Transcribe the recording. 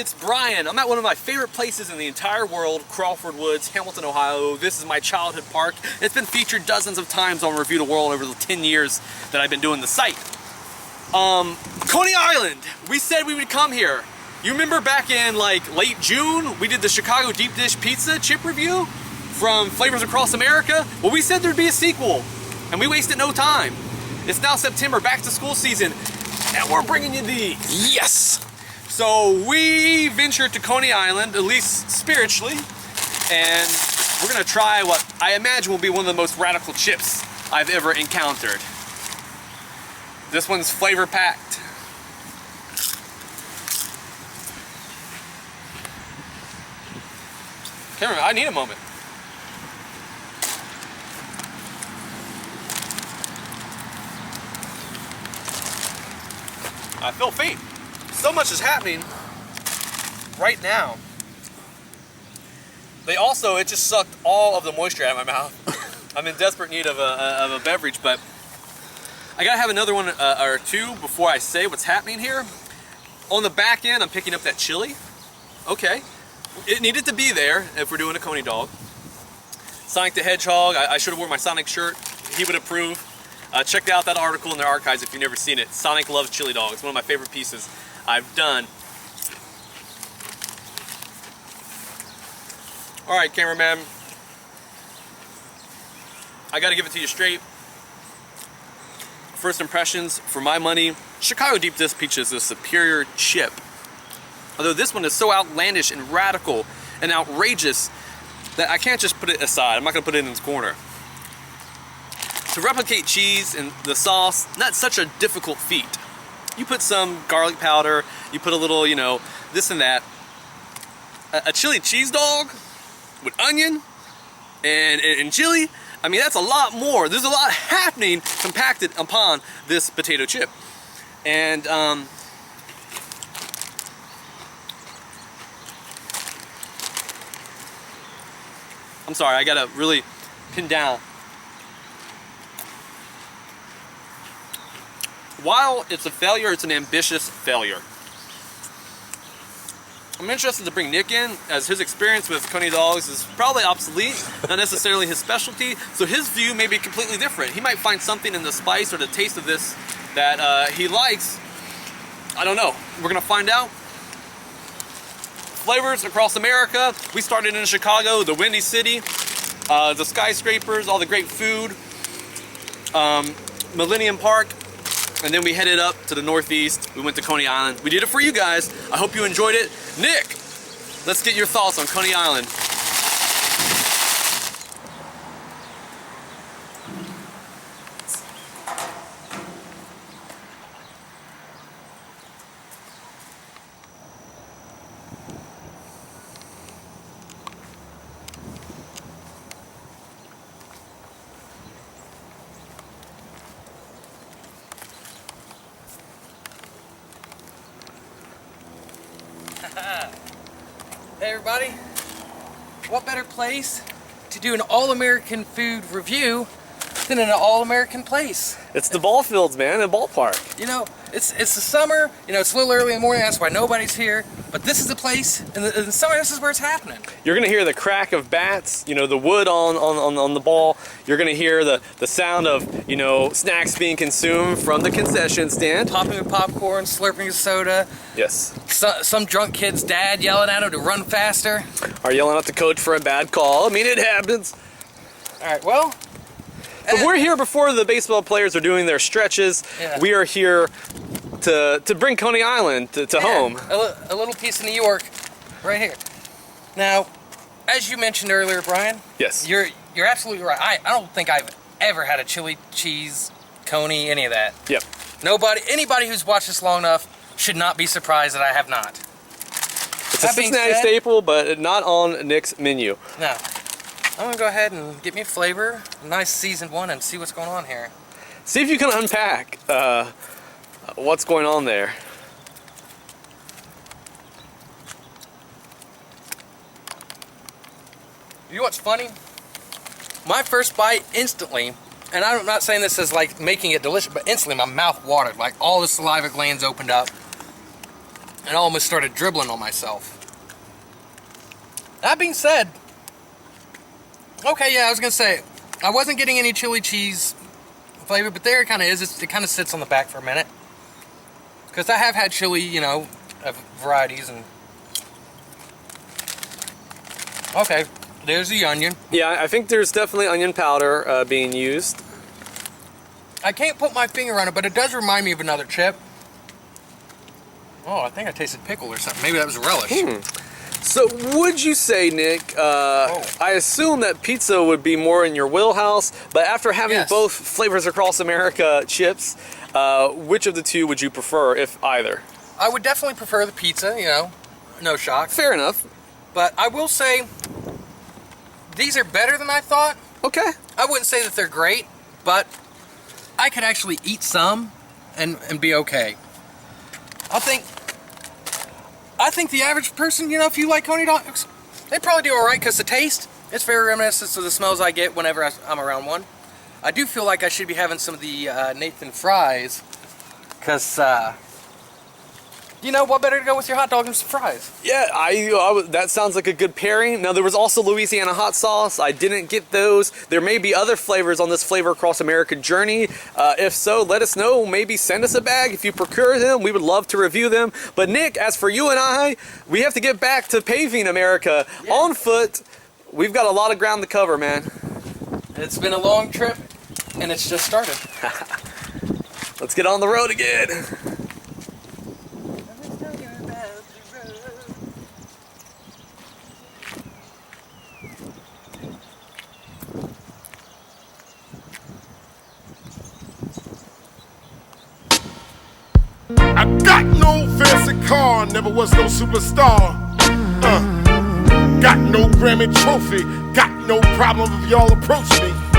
it's Brian. I'm at one of my favorite places in the entire world, Crawford Woods, Hamilton, Ohio. This is my childhood park. It's been featured dozens of times on Review the World over the 10 years that I've been doing the site. Coney Island. We said we would come here. You remember back in like late June, we did the Chicago deep dish pizza chip review from Flavors Across America? Well, we said there'd be a sequel, and we wasted no time. It's now September, back to school season, and we're bringing you these. Yes! So we ventured to Coney Island, at least spiritually, and we're gonna try what I imagine will be one of the most radical chips I've ever encountered. This one's flavor packed. Camera, I need a moment. I feel faint. So much is happening right now. It just sucked all of the moisture out of my mouth. I'm in desperate need of a beverage, but I gotta have another one or two before I say what's happening here. On the back end, I'm picking up that chili. Okay, it needed to be there if we're doing a Coney dog. Sonic the Hedgehog, I should have worn my Sonic shirt. He would approve. Check out that article in the archives if you've never seen it. Sonic loves chili dogs. One of my favorite pieces I've done. All right, cameraman. I gotta give it to you straight. First impressions, for my money, Chicago deep dish pizza is a superior chip. Although this one is so outlandish and radical and outrageous that I can't just put it aside. I'm not gonna put it in its corner. To replicate cheese and the sauce, not such a difficult feat. You put some garlic powder, you put a little, you know, this and that. A chili cheese dog with onion and chili, I mean, that's a lot more. There's a lot happening compacted upon this potato chip. And I'm sorry, I gotta really pin down. While it's a failure, it's an ambitious failure. I'm interested to bring Nick in, as his experience with Coney dogs is probably obsolete, not necessarily his specialty, so his view may be completely different. He might find something in the spice or the taste of this that he likes. I don't know. We're gonna find out. Flavors Across America. We started in Chicago, the Windy City, the skyscrapers, all the great food, Millennium Park, and then we headed up to the northeast. We went to Coney Island. We did it for you guys. I hope you enjoyed it. Nick, let's get your thoughts on Coney Island. Hey everybody, what better place to do an all-American food review than in an all-American place? It's the ball fields, man, the ballpark. You know, it's the summer, you know, it's a little early in the morning, that's why nobody's here, but this is the place, in the summer, this is where it's happening. You're gonna hear the crack of bats, you know, the wood on the ball. You're gonna hear the sound of, you know, snacks being consumed from the concession stand. Popping a popcorn, slurping a soda. Yes. Some drunk kid's dad yelling at him to run faster. Or yelling at the coach for a bad call. I mean, it happens. All right, well. But we're here before the baseball players are doing their stretches. Yeah. We are here to bring Coney Island to home. A little piece of New York, right here. Now, as you mentioned earlier, Brian. Yes. You're absolutely right. I don't think I've ever had a chili cheese Coney, any of that. Yep. Anybody who's watched this long enough should not be surprised that I have not. It's a Cincinnati staple, but not on Nick's menu. No. I'm gonna go ahead and get me a flavor, a nice seasoned one, and see what's going on here. See if you can unpack what's going on there. You know what's funny? My first bite instantly, and I'm not saying this as like making it delicious, but instantly my mouth watered, like all the saliva glands opened up. and I almost started dribbling on myself. That being said, okay, yeah, I was gonna say, I wasn't getting any chili cheese flavor, but there it kind of is. It kind of sits on the back for a minute. Because I have had chili, you know, of varieties and... Okay, there's the onion. Yeah, I think there's definitely onion powder being used. I can't put my finger on it, but it does remind me of another chip. Oh, I think I tasted pickle or something. Maybe that was relish. So would you say, Nick, I assume that pizza would be more in your wheelhouse, but after having both flavors across America chips, which of the two would you prefer, if either? I would definitely prefer the pizza, you know, no shock. Fair enough. But I will say, these are better than I thought. Okay. I wouldn't say that they're great, but I could actually eat some and be okay. I think the average person, you know, if you like Coney dogs, they probably do alright, because the taste, it's very reminiscent of the smells I get whenever I'm around one. I do feel like I should be having some of the Nathan fries, because, you know, what better to go with your hot dog than some fries? Yeah, that sounds like a good pairing. Now, there was also Louisiana hot sauce. I didn't get those. There may be other flavors on this Flavor Across America journey. If so, let us know. Maybe send us a bag if you procure them. We would love to review them. But Nick, as for you and I, we have to get back to paving America on foot. We've got a lot of ground to cover, man. It's been a long trip, and it's just started. Let's get on the road again. I got no fancy car, never was no superstar. Got no Grammy trophy, got no problem if y'all approach me.